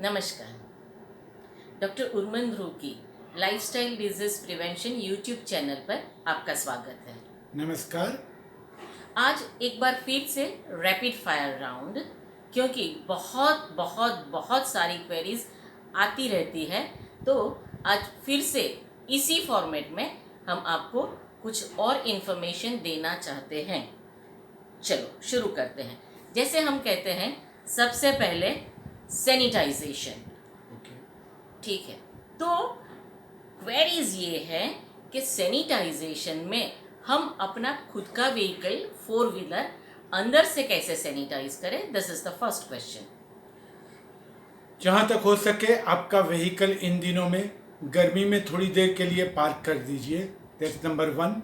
नमस्कार। डॉक्टर उर्मन ध्रुव की lifestyle disease prevention YouTube channel पर आपका स्वागत है। नमस्कार। आज एक बार फिर से रैपिड फायर राउंड, क्योंकि बहुत बहुत बहुत सारी क्वेरीज आती रहती है, तो आज फिर से इसी फॉर्मेट में हम आपको कुछ और इन्फॉर्मेशन देना चाहते हैं। चलो शुरू करते हैं। जैसे हम कहते हैं, सबसे पहले सैनिटाइजेशन। ठीक है, तो क्वेरीज ये है कि सैनिटाइजेशन में हम अपना खुद का व्हीकल 4 व्हीलर अंदर से कैसे सैनिटाइज करें। This is the first question. जहाँ तक हो सके आपका व्हीकल इन दिनों में गर्मी में थोड़ी देर के लिए पार्क कर दीजिए। That's number 1।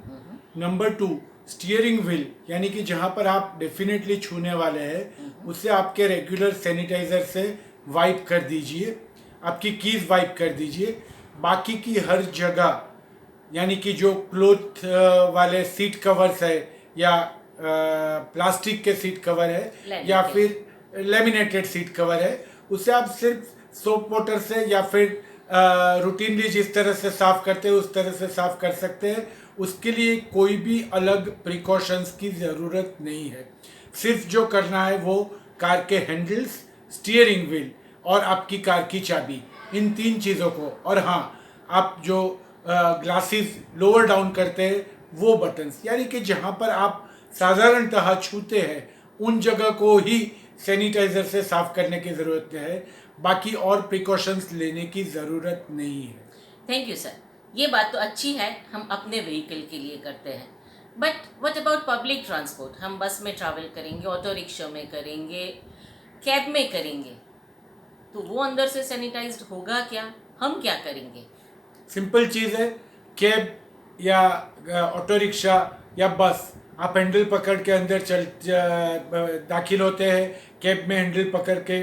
Number 2, steering wheel यानी कि जहाँ पर आप डेफिनेटली छूने वाले हैं उसे आपके रेगुलर सैनिटाइजर से वाइप कर दीजिए। आपकी कीज वाइप कर दीजिए। बाकी की हर जगह यानी कि जो क्लोथ वाले सीट कवर्स है या प्लास्टिक के सीट कवर है या फिर लेमिनेटेड सीट कवर है, उसे आप सिर्फ सोप वाटर से या फिर रूटीनली जिस तरह से साफ करते हैं उस तरह से साफ कर सकते हैं। उसके लिए कोई भी अलग प्रिकॉशंस की ज़रूरत नहीं है। सिर्फ जो करना है वो कार के हैंडल्स, स्टीयरिंग व्हील और आपकी कार की चाबी, इन 3 चीज़ों को, और हाँ, आप जो ग्लासेस लोअर डाउन करते हैं वो बटन्स, यानी कि जहाँ पर आप साधारणतः छूते हैं उन जगह को ही सैनिटाइजर से साफ करने की ज़रूरत है। बाकी और प्रिकॉशंस लेने की ज़रूरत नहीं है। Thank you sir. ये बात तो अच्छी है, हम अपने व्हीकल के लिए करते हैं, but what about public transport? हम बस में ट्रैवल करेंगे, ऑटो रिक्शा में करेंगे, कैब में करेंगे, तो वो अंदर से सैनिटाइज्ड होगा क्या? हम क्या करेंगे? सिंपल चीज़ है। कैब या ऑटो रिक्शा या बस, आप हैंडल पकड़ के अंदर दाखिल होते हैं। कैब में हैंडल पकड़ के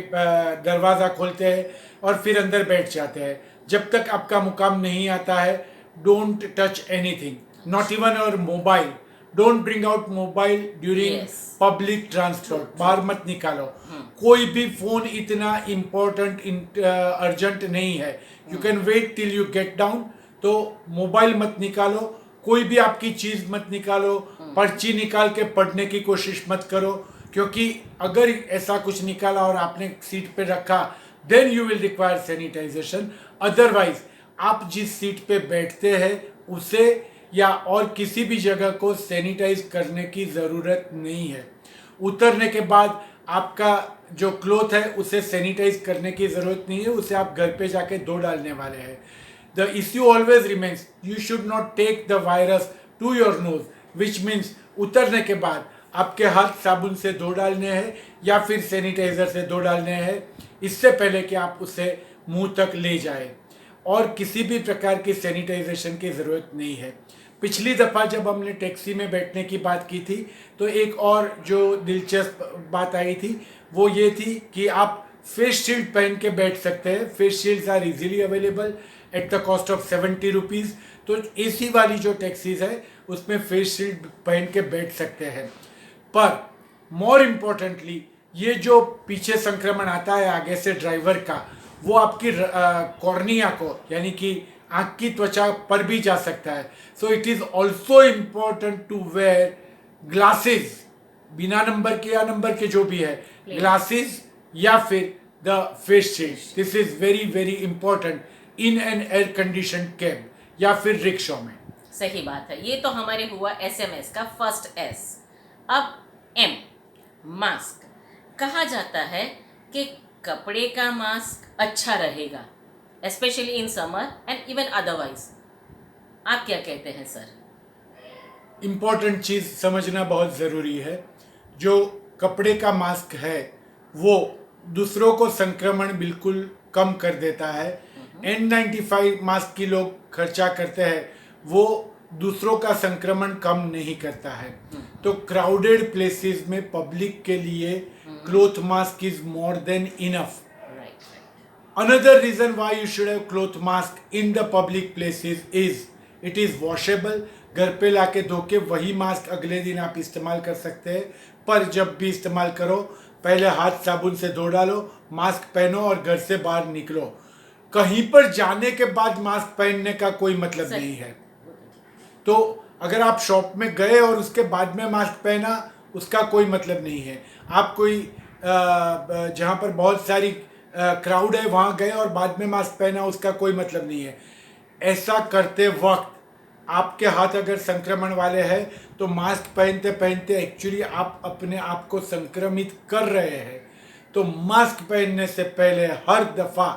दरवाज़ा खोलते हैं और फिर अंदर बैठ जाते हैं। जब तक आपका मुकाम नहीं आता है, don't touch anything, not even और mobile. Don't bring out mobile during public transport. बाहर मत निकालो। कोई भी फोन इतना इम्पोर्टेंट अर्जेंट नहीं है। You can wait till you get down, तो मोबाइल मत निकालो, कोई भी आपकी चीज मत निकालो, पर्ची निकाल के पढ़ने की कोशिश मत करो, क्योंकि अगर ऐसा कुछ निकाला और आपने सीट पे रखा, then you will require sanitisation. Otherwise आप जिस सीट पे बैठते हैं उसे या और किसी भी जगह को सैनिटाइज करने की ज़रूरत नहीं है। उतरने के बाद आपका जो क्लोथ है उसे सैनिटाइज करने की ज़रूरत नहीं है, उसे आप घर पे जाके धो डालने वाले हैं। The issue always remains, you should not take the virus to your nose, which means उतरने के बाद आपके हाथ साबुन से धो डालने हैं या फिर सैनिटाइजर से धो डालने हैं, इससे पहले कि आप उसे मुंह तक ले जाए। और किसी भी प्रकार की सैनिटाइजेशन की ज़रूरत नहीं है। पिछली दफ़ा जब हमने टैक्सी में बैठने की बात की थी तो एक और जो दिलचस्प बात आई थी वो ये थी कि आप फेस शील्ड पहन के बैठ सकते हैं। Face shields are easily available at the cost of 70 rupees. तो एसी वाली जो टैक्सीज है उसमें फेस शील्ड पहन के बैठ सकते हैं। पर मोर इम्पोर्टेंटली, ये जो पीछे संक्रमण आता है आगे से ड्राइवर का, वो आपकी कॉर्निया को यानी कि आँख की त्वचा पर भी जा सकता है। So it is also important to wear glasses, बिना नंबर के या नंबर के जो भी है, ग्लासेस या फिर the face shield. This is very very important in an air condition cab या फिर रिक्शा में। सही बात है। ये तो हमारे हुआ SMS का फर्स्ट S। अब M, मास्क। कहा जाता है कि कपड़े का मास्क अच्छा रहेगा, specially in summer and even otherwise. आप क्या कहते हैं सर? इम्पॉर्टेंट चीज़ समझना बहुत ज़रूरी है। जो कपड़े का मास्क है वो दूसरों को संक्रमण बिल्कुल कम कर देता है। N95 मास्क की लोग खर्चा करते हैं, वो दूसरों का संक्रमण कम नहीं करता है। तो क्राउडेड प्लेसेस में पब्लिक के लिए cloth mask is more than enough. Another reason why you should have cloth mask in the public places is it is washable। घर पे लाके धो के वही मास्क अगले दिन आप इस्तेमाल कर सकते हैं। पर जब भी इस्तेमाल करो पहले हाथ साबुन से धो डालो, मास्क पहनो और घर से बाहर निकलो। कहीं पर जाने के बाद मास्क पहनने का कोई मतलब नहीं है। तो अगर आप शॉप में गए और उसके बाद में मास्क पहना, उसका कोई मतलब नहीं है। आप कोई जहाँ पर बहुत सारी क्राउड है वहाँ गए और बाद में मास्क पहना, उसका कोई मतलब नहीं है। ऐसा करते वक्त आपके हाथ अगर संक्रमण वाले हैं तो मास्क पहनते पहनते एक्चुअली आप अपने आप को संक्रमित कर रहे हैं। तो मास्क पहनने से पहले हर दफ़ा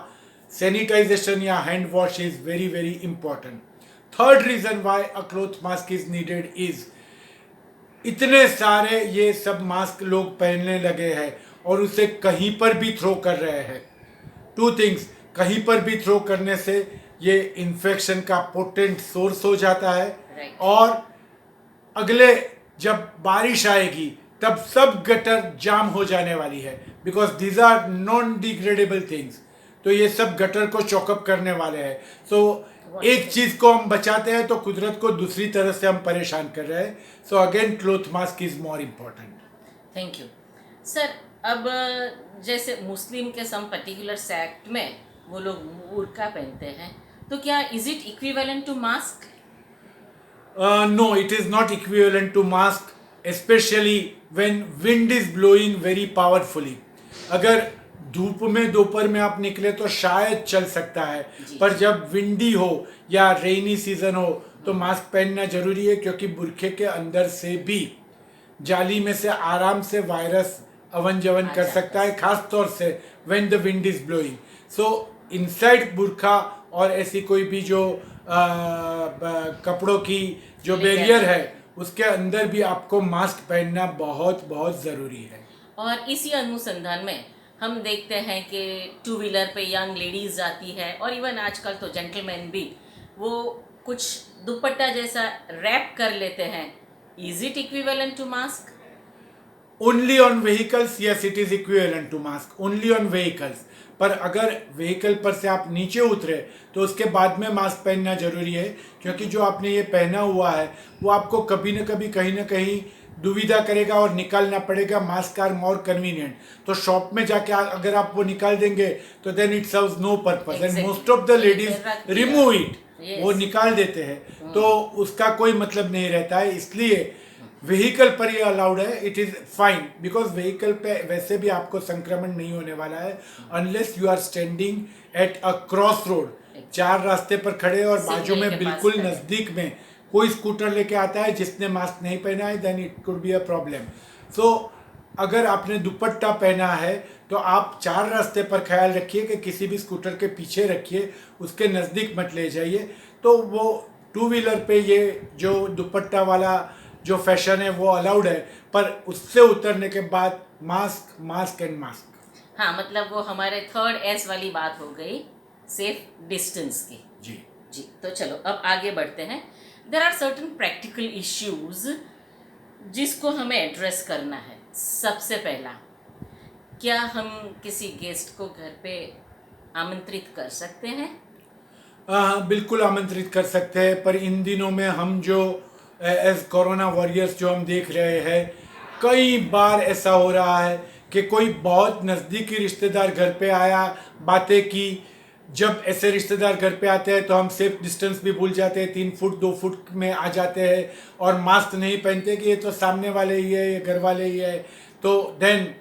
सैनिटाइजेशन या hand wash is very very important. Third reason why a cloth mask is needed is, इतने सारे ये सब मास्क लोग पहनने लगे हैं और उसे कहीं पर भी थ्रो कर रहे हैं। टू थिंग्स, कहीं पर भी थ्रो करने से ये इन्फेक्शन का पोटेंट सोर्स हो जाता है और अगले जब बारिश आएगी तब सब गटर जाम हो जाने वाली है, because these are non degradable things. तो ये सब गटर को चॉकअप करने वाले हैं। सो एक चीज़ को हम बचाते हैं तो कुदरत को दूसरी तरह से हम परेशान कर रहे हैं। So again cloth mask is more important. Thank you sir. अब जैसे मुस्लिम के सम पर्टिकुलर सेक्ट में वो लोग बुर्का पहनते हैं, तो क्या is it equivalent to mask? No, it is not equivalent to mask, especially when wind is blowing very powerfully. अगर धूप में दोपहर में आप निकले तो शायद चल सकता है, पर जब विंडी हो या रेनी सीजन हो तो मास्क पहनना जरूरी है, क्योंकि बुरखे के अंदर से भी जाली में से आराम से वायरस अवन जवन कर सकता है, खास तौर से when the wind is blowing. So inside बुरखा और ऐसी कोई भी जो कपड़ों की जो बैरियर है उसके अंदर भी आपको मास्क पहनना बहुत बहुत ज़रूरी है। और इसी अनुसंधान में हम देखते हैं कि टू व्हीलर पे यंग लेडीज जाती है और इवन आजकल तो जेंटलमैन भी वो कुछ दुपट्टा जैसा रैप कर लेते हैं। Is it equivalent to mask? Only on vehicles, yes it is equivalent to mask, only on vehicles. पर अगर व्हीकल पर से आप नीचे उतरे तो उसके बाद में मास्क पहनना जरूरी है, क्योंकि जो आपने ये पहना हुआ है वो आपको कभी न कभी कहीं ना कहीं दुविधा करेगा और निकालना पड़ेगा। Mask are more convenient. तो शॉप में जाके अगर आप वो निकाल देंगे तो then it serves no purpose and most of the ladies remove it, वो निकाल देते हैं। तो उसका कोई मतलब नहीं रहता है। इसलिए व्हीकल पर ये अलाउड है, it is fine, because vehicle पे वैसे भी आपको संक्रमण नहीं होने वाला है unless you are standing at a cross road, चार रास्ते पर खड़े और बाजू में बिल्कुल नज़दीक में कोई स्कूटर लेके आता है जिसने मास्क नहीं पहना है, then it could be a problem. So अगर आपने दुपट्टा पहना है तो आप चार रास्ते पर ख्याल रखिए कि किसी भी स्कूटर के पीछे रखिए, उसके नज़दीक मत ले जाइए। तो वो टू व्हीलर पे ये जो दुपट्टा वाला जो फैशन है वो अलाउड है, पर उससे उतरने के बाद मास्क मास्क एंड मास्क। हाँ, मतलब वो हमारे थर्ड एस वाली बात हो गई, सेफ डिस्टेंस की। जी जी, तो चलो अब आगे बढ़ते हैं। There are certain practical issues जिसको हमें एड्रेस करना है। सबसे पहला, क्या हम किसी गेस्ट को घर पे आमंत्रित कर सकते हैं? हाँ, बिल्कुल आमंत्रित कर सकते हैं, पर इन दिनों में हम जो एज कोरोना वॉरियर्स जो हम देख रहे हैं, कई बार ऐसा हो रहा है कि कोई बहुत नज़दीकी रिश्तेदार घर पे आया, बातें की। जब ऐसे रिश्तेदार घर पे आते हैं तो हम सेफ डिस्टेंस भी भूल जाते हैं, 3 फुट 2 फुट में आ जाते हैं और मास्क नहीं पहनते कि ये तो सामने वाले ही है, ये घर वाले ही है। तो then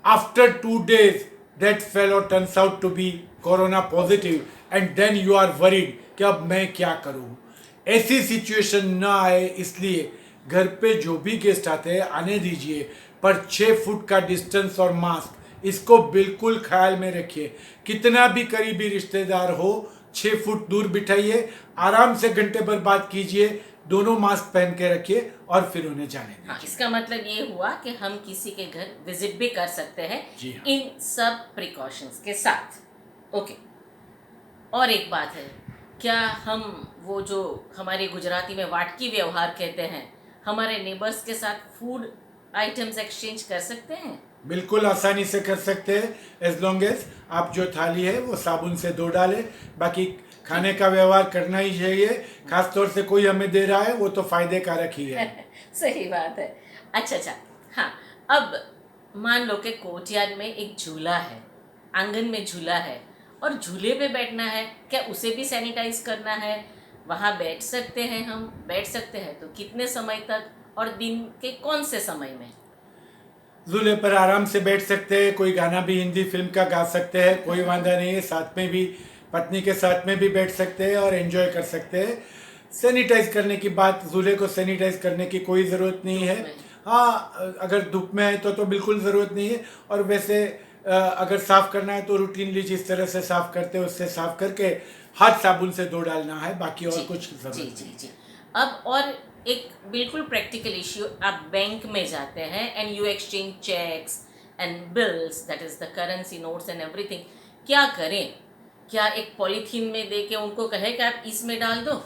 after 2 days that fellow turns out to be corona positive and then you are worried कि अब मैं क्या करूँ। ऐसी सिचुएशन ना आए इसलिए घर पे जो भी गेस्ट आते हैं आने दीजिए, पर 6 फुट का डिस्टेंस और मास्क इसको बिल्कुल ख्याल में रखिए। कितना भी करीबी रिश्तेदार हो 6 फुट दूर बिठाइए, आराम से घंटे भर बात कीजिए, दोनों मास्क पहन के रखिए और फिर उन्हें जाने दीजिए। हाँ, इसका मतलब ये हुआ कि हम किसी के घर विजिट भी कर सकते हैं इन सब प्रिकॉशंस के साथ। ओके, और एक बात है, क्या हम वो जो हमारे गुजराती में वाटकी व्यवहार कहते हैं, हमारे नेबर्स के साथ फूड आइटम्स एक्सचेंज कर सकते हैं? बिल्कुल आसानी से कर सकते हैं, एज लॉन्ग एज आप जो थाली है वो साबुन से धो डालें। बाकी खाने का व्यवहार करना ही चाहिए, खास तौर से कोई हमें दे रहा है वो तो फायदे कारक ही है। सही बात है। अच्छा, हाँ, अब मान लो कि कोर्टयार्ड में एक झूला है, आंगन में झूला है और झूले पे बैठना है, क्या उसे भी सैनिटाइज करना है? वहाँ बैठ सकते हैं, हम बैठ सकते हैं तो कितने समय तक और दिन के कौन से समय में? झूले पर आराम से बैठ सकते हैं, कोई गाना भी हिंदी फिल्म का गा सकते हैं, कोई वादा नहीं है, साथ में भी पत्नी के साथ में भी बैठ सकते हैं और एंजॉय कर सकते हैं। सैनिटाइज करने की बात, झूले को सैनिटाइज करने की कोई ज़रूरत नहीं है। हाँ, अगर धूप में है तो बिल्कुल ज़रूरत नहीं है। और वैसे अगर साफ़ करना है तो रूटीनली जिस तरह से साफ़ करते हैं उससे साफ़ करके हाथ साबुन से धो डालना है, बाकी और कुछ ज़रूरत जी नहीं। जी जी। अब और एक बिल्कुल प्रैक्टिकल इश्यू, आप बैंक में जाते हैं and you exchange cheques and bills, that is the currency notes and everything, क्या करें? क्या एक पॉलीथीन में दे के उनको कहे कि आप इसमें डाल दो?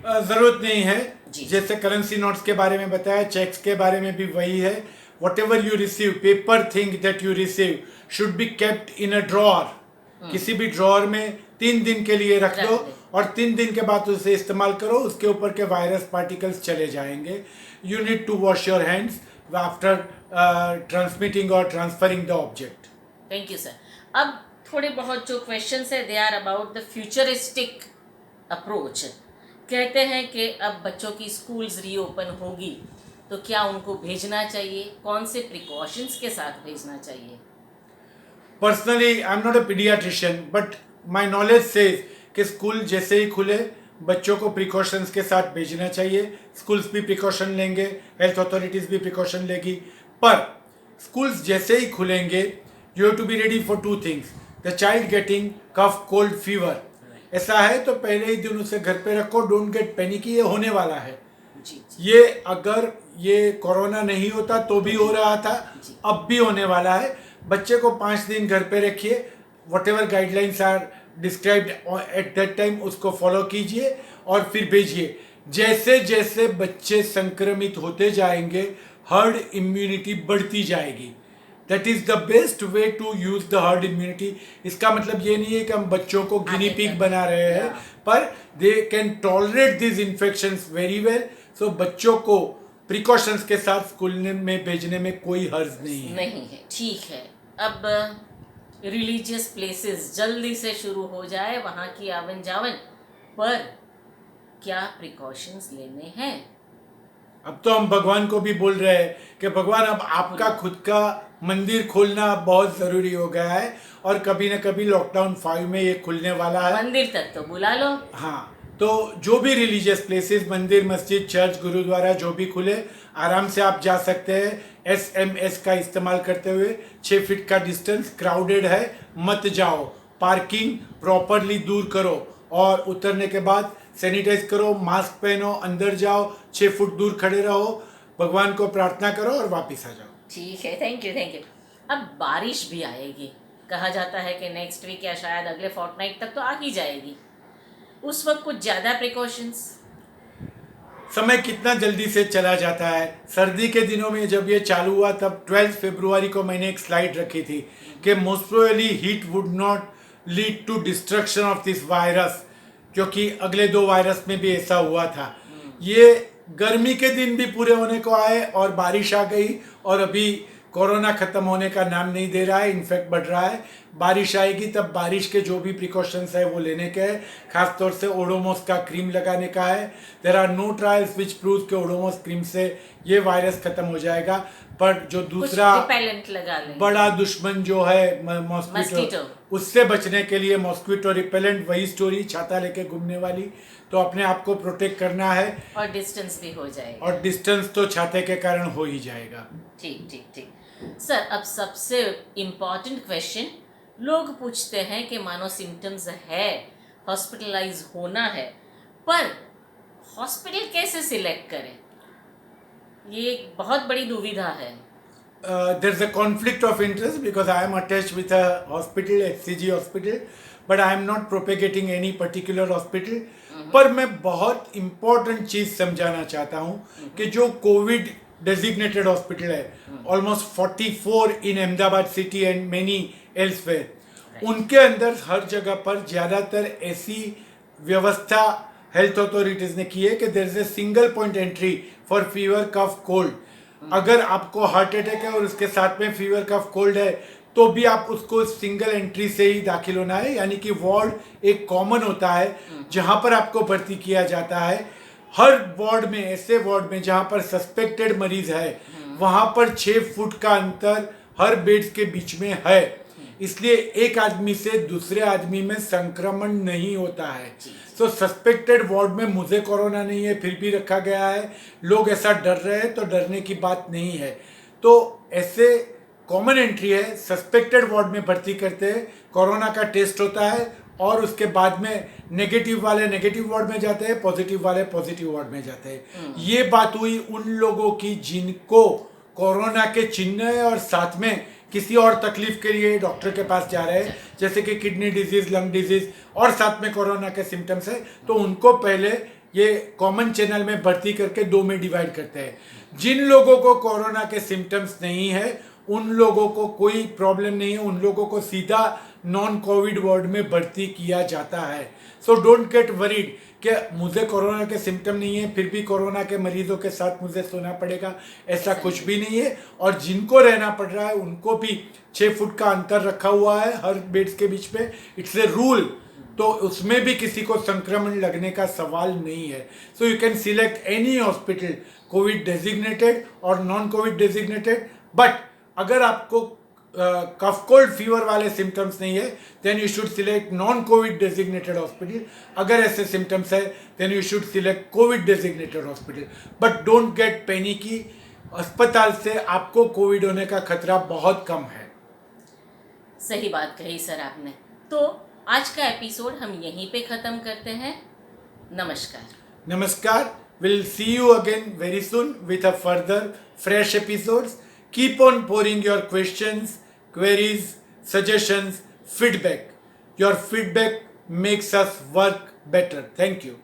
ज़रूरत नहीं है। जी। जैसे करेंसी नोट्स के बारे में बताया, चेक्स के बारे में भी वही है। What ever you receive, paper thing that you receive should be kept in a drawer. किसी भी ड्रॉअर में 3 दिन के लिए रख दो और 3 दिन के बाद उसे इस्तेमाल करो, उसके ऊपर के वायरस पार्टिकल्स चले जाएंगे। You need to wash your hands after transmitting और transferring the object. Thank you sir. अब थोड़े बहुत जो क्वेश्चंस है they are about the futuristic approach. कहते हैं कि अब बच्चों की स्कूल्स रीओपन होगी तो क्या उनको भेजना चाहिए? कौन से प्रिकॉशंस के साथ भेजना चाहिए? Personally I am not a paediatrician but my knowledge says कि स्कूल जैसे ही खुले बच्चों को प्रिकॉशंस के साथ भेजना चाहिए। स्कूल्स भी प्रिकॉशन लेंगे, हेल्थ अथॉरिटीज़ भी प्रिकॉशन लेगी, पर स्कूल्स जैसे ही खुलेंगे you have to be ready for 2 things, the child getting cough cold fever. ऐसा है तो पहले ही दिन उसे घर पे रखो, डोंट गेट पैनिक, ये होने वाला है। जी ये अगर ये कोरोना नहीं होता तो भी हो रहा था, अब भी होने वाला है। बच्चे को 5 दिन घर पे रखिए, whatever guidelines are described at that time उसको फॉलो कीजिए और फिर भेजिए। जैसे जैसे बच्चे संक्रमित होते जाएंगे हर्ड इम्यूनिटी बढ़ती जाएगी। That is the best way to use the herd immunity. इसका मतलब ये नहीं है कि हम बच्चों को गिनी पिग बना रहे हैं, पर they can tolerate this infections very well. So बच्चों को प्रिकॉशंस के साथ स्कूल में भेजने में कोई हर्ज नहीं है। नहीं है, ठीक है। अब रिलीजियस प्लेसेस जल्दी से शुरू हो जाए, वहाँ की आवन जावन, पर क्या प्रिकॉशंस लेने हैं? अब तो हम भगवान को भी बोल रहे हैं कि भगवान अब आपका खुद का मंदिर खोलना अब बहुत ज़रूरी हो गया है और कभी ना कभी लॉकडाउन 5 में ये खुलने वाला है। मंदिर तक तो बुला लो। हाँ, तो जो भी रिलीजियस प्लेसेस, मंदिर, मस्जिद, चर्च, गुरुद्वारा जो भी खुले, आराम से आप जा सकते हैं। SMS का इस्तेमाल करते हुए 6 फीट का डिस्टेंस, क्राउडेड है मत जाओ, पार्किंग प्रॉपरली दूर करो और उतरने के बाद सैनिटाइज करो, मास्क पहनो, अंदर जाओ, 6 फुट दूर खड़े रहो, भगवान को प्रार्थना करो और वापस आ जाओ। ठीक है, थैंक यू थैंक यू। अब बारिश भी आएगी, कहा जाता है कि नेक्स्ट वीक या शायद अगले फोर्टनाइट तक तो आ ही जाएगी। उस वक्त कुछ ज़्यादा प्रिकॉशंस? समय कितना जल्दी से चला जाता है। सर्दी के दिनों में जब ये चालू हुआ तब 12 फरवरी को मैंने एक स्लाइड रखी थी कि most probably heat would not lead to destruction of this virus, क्योंकि अगले 2 वायरस में भी ऐसा हुआ था। ये गर्मी के दिन भी पूरे होने को आए और बारिश आ गई और अभी कोरोना ख़त्म होने का नाम नहीं दे रहा है, इन्फेक्ट बढ़ रहा है। बारिश आएगी तब बारिश के जो भी प्रिकॉशंस है वो लेने के हैं, खासतौर से ओडोमोस का क्रीम लगाने का है। There are no trials which prove के ओडोमोस क्रीम से ये वायरस ख़त्म हो जाएगा, पर जो दूसरा रिपेलेंट लगा लें। बड़ा दुश्मन जो है मॉस्किटो, उससे बचने के लिए मॉस्किटो रिपेलेंट, वही स्टोरी, छाता लेके घूमने वाली, तो अपने आप को प्रोटेक्ट करना है और डिस्टेंस भी हो जाएगा। और डिस्टेंस तो छाते के कारण हो ही जाएगा। ठीक ठीक ठीक सर। अब सबसे इम्पॉर्टेंट क्वेश्चन, लोग पूछते हैं कि मानो सिम्टम्स है, हॉस्पिटलाइज होना है, पर हॉस्पिटल कैसे सिलेक्ट करें? ये एक बहुत बड़ी दुविधा है। There's a conflict of interest because I am attached with a hospital, HCG hospital, but I am not propagating any particular hospital. पर मैं बहुत इम्पोर्टेंट चीज़ समझाना चाहता हूँ कि जो कोविड डेजिग्नेटेड हॉस्पिटल है, almost 44 in Ahmedabad city and many elsewhere, उनके अंदर हर जगह पर ज़्यादातर ऐसी व्यवस्था हेल्थ अथॉरिटीज़ ने की है कि there is a single point entry for fever, cough, cold. अगर आपको हार्ट अटैक है और उसके साथ में फीवर कफ कोल्ड है तो भी आप उसको सिंगल एंट्री से ही दाखिल होना है, यानी कि वार्ड एक कॉमन होता है जहां पर आपको भर्ती किया जाता है। हर वार्ड में, ऐसे वार्ड में जहां पर सस्पेक्टेड मरीज है वहां पर 6 फुट का अंतर हर बेड्स के बीच में है, इसलिए एक आदमी से दूसरे आदमी में संक्रमण नहीं होता है। तो सस्पेक्टेड वार्ड में मुझे कोरोना नहीं है फिर भी रखा गया है, लोग ऐसा डर रहे हैं, तो डरने की बात नहीं है। तो ऐसे कॉमन एंट्री है, सस्पेक्टेड वार्ड में भर्ती करते हैं, कोरोना का टेस्ट होता है और उसके बाद में नेगेटिव वाले नेगेटिव वार्ड में जाते हैं, पॉजिटिव वाले पॉजिटिव वार्ड में जाते हैं। ये बात हुई उन लोगों की जिनको कोरोना के चिन्ह है और साथ में किसी और तकलीफ के लिए डॉक्टर के पास जा रहे हैं, जैसे कि किडनी डिजीज, लंग डिजीज और साथ में कोरोना के सिम्टम्स है, तो उनको पहले ये कॉमन चैनल में भर्ती करके 2 में डिवाइड करते हैं। जिन लोगों को कोरोना के सिम्टम्स नहीं है उन लोगों को कोई प्रॉब्लम नहीं है, उन लोगों को सीधा नॉन कोविड वार्ड में भर्ती किया जाता है। सो डोंट गेट वरीड कि मुझे कोरोना के सिम्टम नहीं है फिर भी कोरोना के मरीजों के साथ मुझे सोना पड़ेगा, ऐसा कुछ भी नहीं है। और जिनको रहना पड़ रहा है उनको भी 6 फुट का अंतर रखा हुआ है हर बेड्स के बीच में, इट्स ए रूल, तो उसमें भी किसी को संक्रमण लगने का सवाल नहीं है। So you can select any hospital, covid designated और नॉन कोविड डेजिग्नेटेड, बट अगर आपको कफ कोल्ड फीवर वाले सिम्टम्स नहीं है then you should select non covid designated hospital. अगर ऐसे सिम्टम्स है then you should select covid designated hospital, but don't get panicky. अस्पताल से आपको कोविड होने का खतरा बहुत कम है। सही बात कही सर आपने। तो आज का एपिसोड हम यहीं पे ख़त्म करते हैं। नमस्कार। नमस्कार। Will see you again very soon with a further fresh episodes. Keep on pouring your questions, queries, suggestions, feedback. Your feedback makes us work better. Thank you.